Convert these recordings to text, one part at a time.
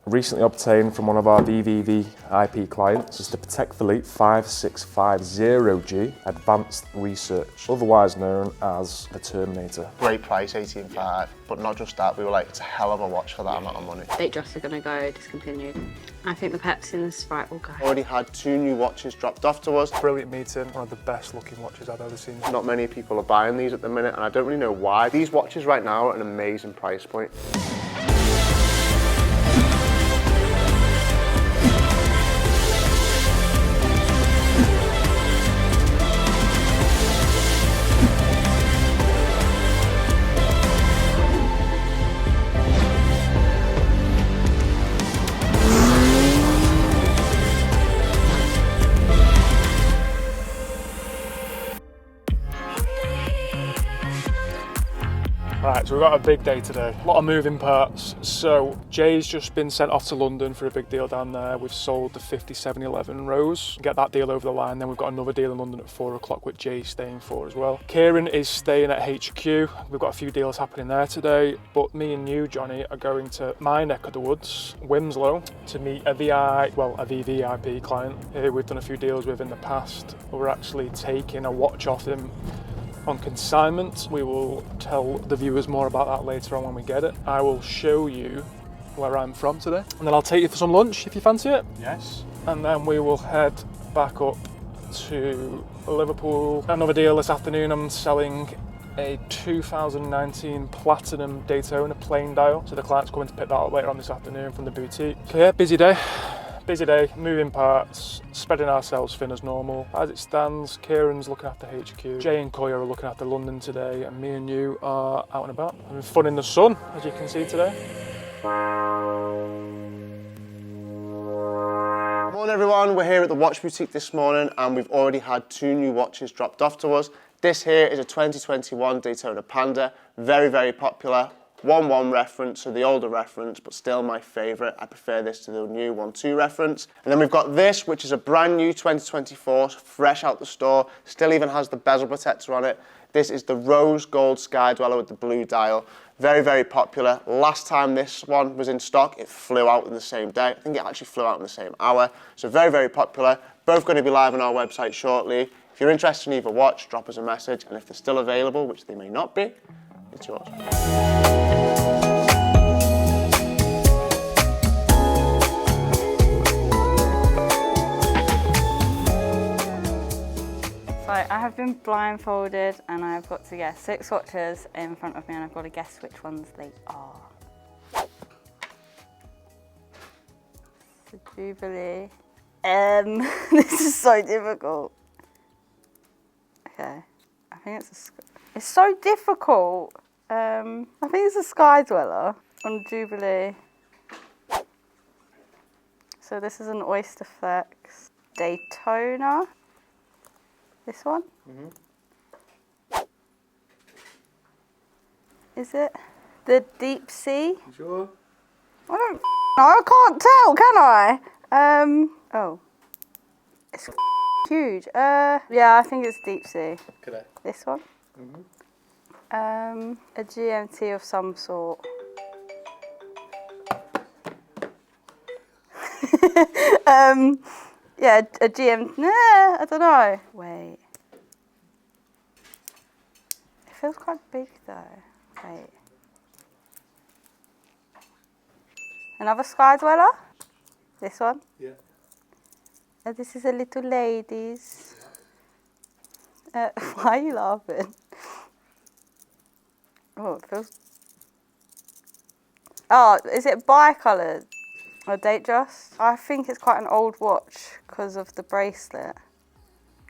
recently obtained from one of our VVVIP clients is the Patek Philippe 5650G Advanced Research, otherwise known as the Terminator. Great price, 18.5, but not just that, we were like, it's a hell of a watch for that amount of money. Datejust are going to go discontinued. I think the Peps in the Sprite will go. Already had 2 new watches dropped off to us. Brilliant meeting, one of the best looking watches I've ever seen. Not many people are buying these at the minute, and I don't really know why. These watches right now are at an amazing price point. Right, so we've got a big day today. A lot of moving parts. So Jay's just been sent off to London for a big deal down there. We've sold the 5711 Rose. Get that deal over the line. Then we've got another deal in London at 4 o'clock with Jay staying for as well. Ciaran is staying at HQ. We've got a few deals happening there today. But me and you, Johnny, are going to my neck of the woods, Wilmslow, to meet a VVIP client who we've done a few deals with in the past. We're actually taking a watch off him on consignment. We will tell the viewers more about that later on when we get it. I will show you where I'm from today, and then I'll take you for some lunch if you fancy it. Yes. And then we will head back up to Liverpool. Another deal this afternoon, I'm selling a 2019 Platinum Daytona plain dial. So the client's coming to pick that up later on this afternoon from the boutique. So yeah, busy day. Busy day, moving parts, spreading ourselves thin as normal. As it stands, Ciaran's looking after HQ, Jay and Koya are looking after London today, and me and you are out and about. Having fun in the sun, as you can see today. Morning everyone, we're here at the watch boutique this morning, and we've already had 2 new watches dropped off to us. This here is a 2021 Daytona Panda, very, very popular. 1-1 reference, so the older reference, but still my favourite. I prefer this to the new 1-2 reference. And then we've got this, which is a brand new 2024, fresh out the store, still even has the bezel protector on it. This is the rose gold Sky-Dweller with the blue dial. Very, very popular. Last time this one was in stock, it flew out in the same day. I think it actually flew out in the same hour. So very, very popular. Both going to be live on our website shortly. If you're interested in either watch, drop us a message, and if they're still available, which they may not be, it's yours. So I have been blindfolded and I've got to guess 6 watches in front of me, and I've got to guess which ones they are. The Jubilee. This is so difficult. Okay, I think it's so difficult. I think it's a Sky-Dweller on Jubilee. So this is an Oysterflex Daytona. This one? Mm-hmm. Is it the DeepSea? Sure. I don't know, I can't tell, can I? Oh. It's huge. Yeah, I think it's DeepSea. Okay. This one? Mm-hmm. A GMT of some sort. Yeah, a GM. Nah, I don't know. Wait. It feels quite big though. Wait. Another Sky-Dweller? This one? Yeah. This is a little ladies. Why are you laughing? Oh, it feels... Oh, is it bi-coloured? Or Datejust? I think it's quite an old watch because of the bracelet.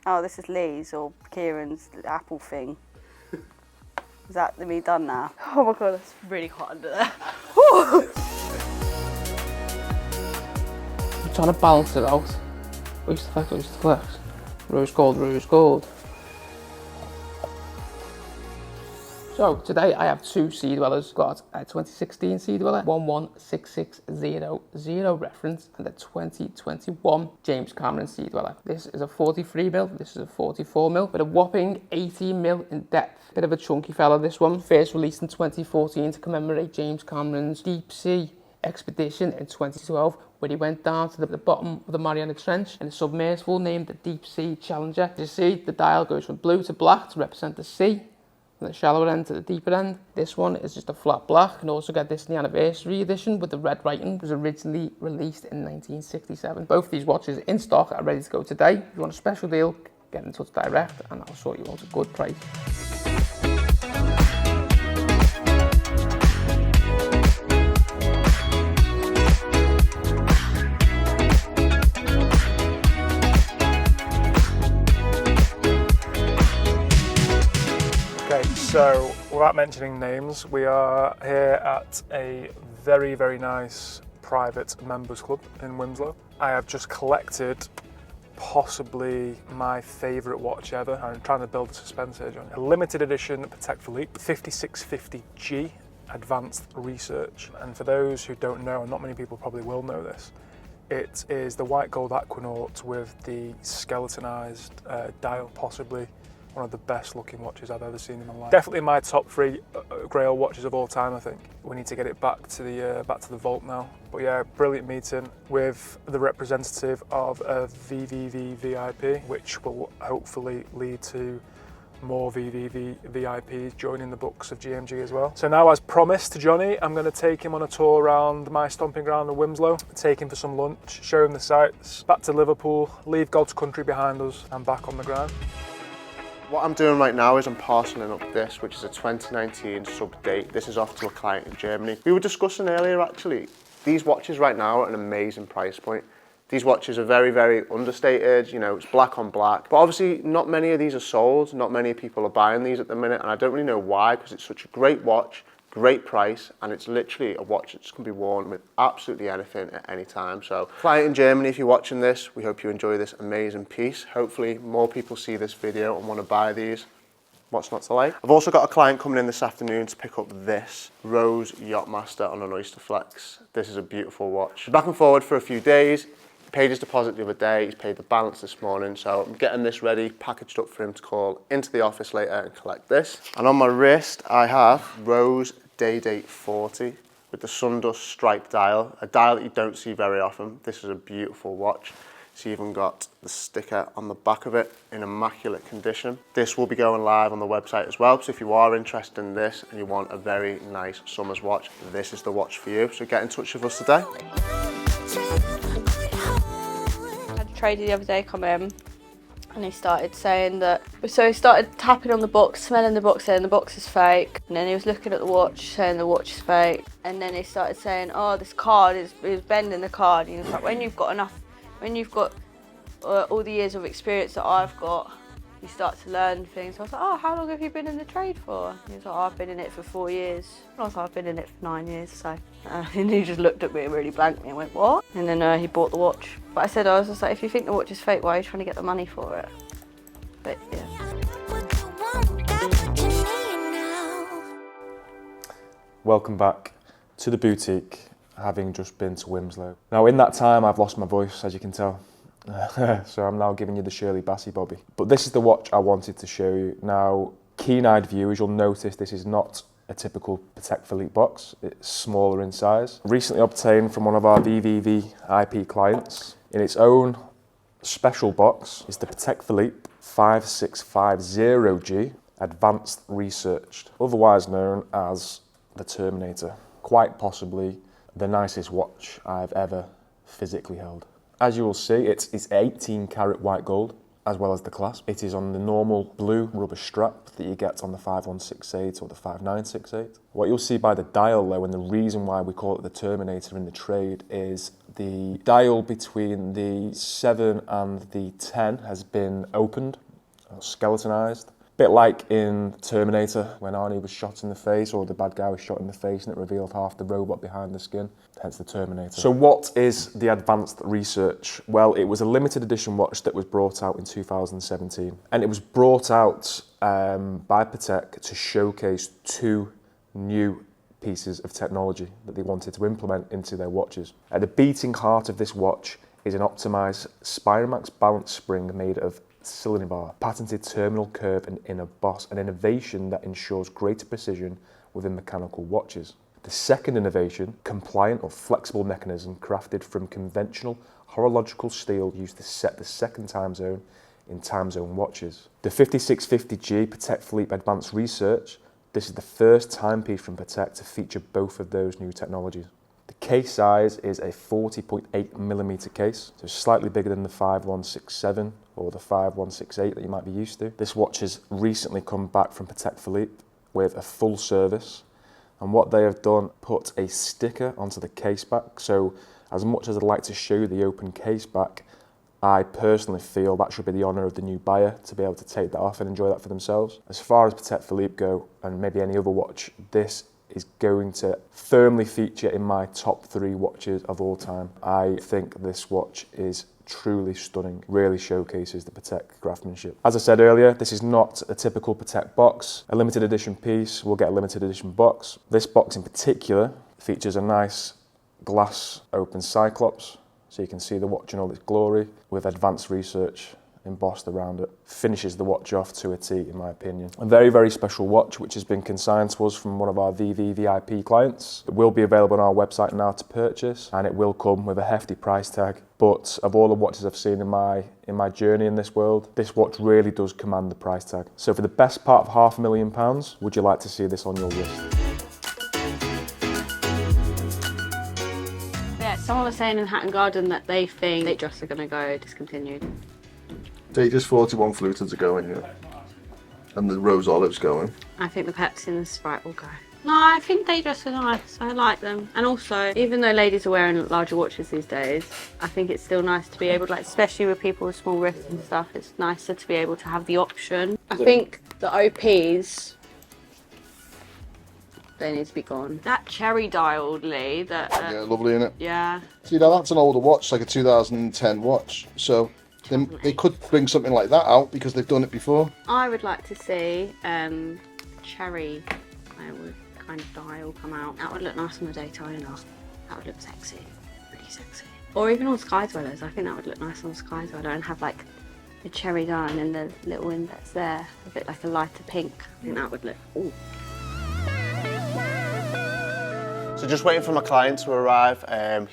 Oh, this is Lee's or Ciaran's Apple thing. Is that me done now? Oh my god, it's really hot under there. I'm trying to balance it out. Oysterflex, Oysterflex. Rose gold, rose gold. So today I have 2 Sea-Dwellers. Got a 2016 Sea-Dweller, 11660 reference, and a 2021 James Cameron Sea-Dweller. This is a 43mm, this is a 44mm, with a whopping 18mm in depth. Bit of a chunky fella, this one. First released in 2014 to commemorate James Cameron's DeepSea expedition in 2012 where he went down to the bottom of the Mariana Trench in a submersible named the DeepSea Challenger. You see, the dial goes from blue to black to represent the sea, from the shallower end to the deeper end. This one is just a flat black. You can also get this in the anniversary edition with the red writing. It was originally released in 1967. Both these watches in stock are ready to go today. If you want a special deal, get in touch direct and I'll sort you out a good price. So, without mentioning names, we are here at a very, very nice private members club in Winslow. I have just collected possibly my favourite watch ever. I'm trying to build a suspense here, John. A limited edition Patek Philippe 5650G Advanced Research. And for those who don't know, and not many people probably will know this, it is the white gold Aquanaut with the skeletonized dial, possibly one of the best looking watches I've ever seen in my life. Definitely my top 3 Grail watches of all time, I think. We need to get it back to the vault now. But yeah, brilliant meeting with the representative of a VVV VIP, which will hopefully lead to more VVV VIPs joining the books of GMG as well. So now, as promised to Johnny, I'm going to take him on a tour around my stomping ground of Winslow, take him for some lunch, show him the sights, back to Liverpool, leave God's country behind us and back on the ground. What I'm doing right now is I'm parceling up this, which is a 2019 sub-date. This is off to a client in Germany. We were discussing earlier, actually, these watches right now are at an amazing price point. These watches are very, very understated, you know, it's black on black. But obviously, not many of these are sold. Not many people are buying these at the minute, and I don't really know why, because it's such a great watch, great price, and it's literally a watch that can be worn with absolutely anything at any time. So, client in Germany, if you're watching this, we hope you enjoy this amazing piece. Hopefully, more people see this video and want to buy these. What's not to like? I've also got a client coming in this afternoon to pick up this Rolex Yacht-Master on an Oysterflex. This is a beautiful watch. Back and forward for a few days. He paid his deposit the other day, he's paid the balance this morning, so I'm getting this ready, packaged up for him to call into the office later and collect this. And on my wrist, I have Rose Day-Date 40 with the Sundust striped dial, a dial that you don't see very often. This is a beautiful watch. It's even got the sticker on the back of it in immaculate condition. This will be going live on the website as well, so if you are interested in this and you want a very nice summer's watch, this is the watch for you. So get in touch with us today. I had a trader the other day come in and he started saying that, so he started tapping on the box, smelling the box, saying the box is fake, and then he was looking at the watch saying the watch is fake, and then he started saying, oh, this card is, he was bending the card. He was like, when you've got all the years of experience that I've got, you start to learn things. I was like, oh, how long have you been in the trade for? And he was like, oh, I've been in it for 4 years. And I was like, I've been in it for 9 years, so. And he just looked at me and really blanked me and went, what? And then he bought the watch. But I was just like, if you think the watch is fake, why are you trying to get the money for it? But yeah. Welcome back to the boutique, having just been to Winslow. Now in that time I've lost my voice, as you can tell. So I'm now giving you the Shirley Bassey Bobby. But this is the watch I wanted to show you. Now, keen-eyed viewers, you'll notice this is not a typical Patek Philippe box. It's smaller in size. Recently obtained from one of our VVV IP clients. In its own special box is the Patek Philippe 5650G Advanced Researched, otherwise known as the Terminator. Quite possibly the nicest watch I've ever physically held. As you will see, it's 18 karat white gold, as well as the clasp. It is on the normal blue rubber strap that you get on the 5168 or the 5968. What you'll see by the dial though, and the reason why we call it the Terminator in the trade, is the dial between the 7 and the 10 has been opened, or skeletonized. Bit like in Terminator, when Arnie was shot in the face, or the bad guy was shot in the face and it revealed half the robot behind the skin, hence the Terminator. So what is the Advanced Research? Well, it was a limited edition watch that was brought out in 2017. And it was brought out by Patek to showcase 2 new pieces of technology that they wanted to implement into their watches. At the beating heart of this watch is an optimized Spiramax balance spring made of Cylinder, patented terminal curve and inner boss, an innovation that ensures greater precision within mechanical watches. The second innovation, compliant or flexible mechanism crafted from conventional horological steel used to set the second time zone in time zone watches. The 5650G Patek Philippe Advanced Research, this is the first timepiece from Patek to feature both of those new technologies. The case size is a 40.8mm case, so slightly bigger than the 5167 or the 5168 that you might be used to. This watch has recently come back from Patek Philippe with a full service, and what they have done, put a sticker onto the case back. So as much as I'd like to show you the open case back, I personally feel that should be the honour of the new buyer to be able to take that off and enjoy that for themselves. As far as Patek Philippe go, and maybe any other watch, this is going to firmly feature in my top 3 watches of all time. I think this watch is truly stunning, really showcases the Patek craftsmanship. As I said earlier, this is not a typical Patek box. A limited edition piece will get a limited edition box. This box in particular features a nice glass open cyclops, so you can see the watch in all its glory, with advanced research embossed around it. Finishes the watch off to a T, in my opinion. A very, very special watch, which has been consigned to us from one of our VIP clients. It will be available on our website now to purchase, and it will come with a hefty price tag. But of all the watches I've seen in my journey in this world, this watch really does command the price tag. So for the best part of £500,000, would you like to see this on your wrist? Yeah, someone was saying in Hatton Garden that they think Datejust are going to go discontinued. Datejust 41 fluted are going, yeah. And the rose olives going. I think the Pepsi and the Sprite will go. No, I think Datejust are nice. I like them. And also, even though ladies are wearing larger watches these days, I think it's still nice to be able to, like, especially with people with small wrists and stuff, it's nicer to be able to have the option. I think the OPs, they need to be gone. That cherry dialed, Lee, that... Yeah, lovely, innit? Yeah. See, now that's an older watch, like a 2010 watch. So they could bring something like that out because they've done it before. I would like to see cherry kind of dial come out. That would look nice on the Daytona. That would look sexy, really sexy. Or even on Sky-Dwellers. I think that would look nice on Sky-Dweller and have like the cherry dial and the little index there, a bit like a lighter pink. I think that would look, ooh. So just waiting for my client to arrive.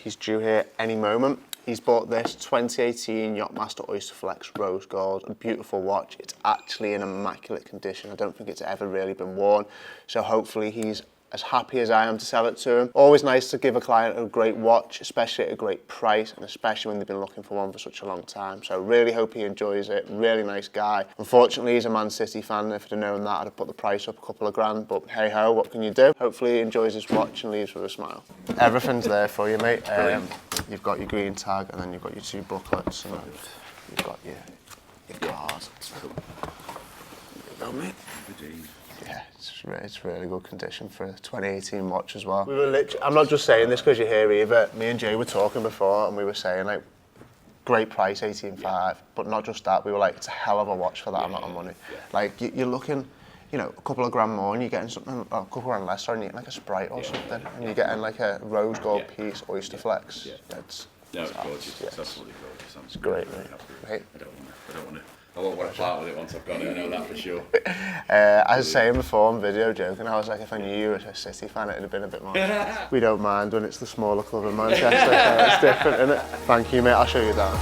He's due here any moment. He's bought this 2018 Yacht-Master Oysterflex rose gold, a beautiful watch. It's actually in immaculate condition. I don't think it's ever really been worn. So hopefully he's as happy as I am to sell it to him. Always nice to give a client a great watch, especially at a great price, and especially when they've been looking for one for such a long time. So really hope he enjoys it. Really nice guy. Unfortunately, he's a Man City fan. If I'd have known that, I'd have put the price up a couple of grand, but hey ho, what can you do? Hopefully he enjoys his watch and leaves with a smile. Everything's there for you, mate. You've got your green tag, and then you've got your 2 booklets, and you've got your card. There you go, mate. Yeah, it's really good condition for a 2018 watch as well. We were literally, I'm not just saying this because you're here either. Me and Jay were talking before, and we were saying, like, great price, 18.5, but not just that. We were like, it's a hell of a watch for that amount of money. Like, you're looking, you know, a couple of grand more, and you're getting something, a couple of grand less, or you're getting like a Sprite or something, and you're getting like a rose gold piece Oysterflex. It's gorgeous. Yeah. It's absolutely gorgeous. It's great, mate. I won't want to part with it once I've got it, I know that for sure. I was saying before on video, joking, I was like, if I knew you were a City fan, it'd have been a bit more. We don't mind when it's the smaller club in Manchester, so it's different, isn't it? Thank you, mate, I'll show you down.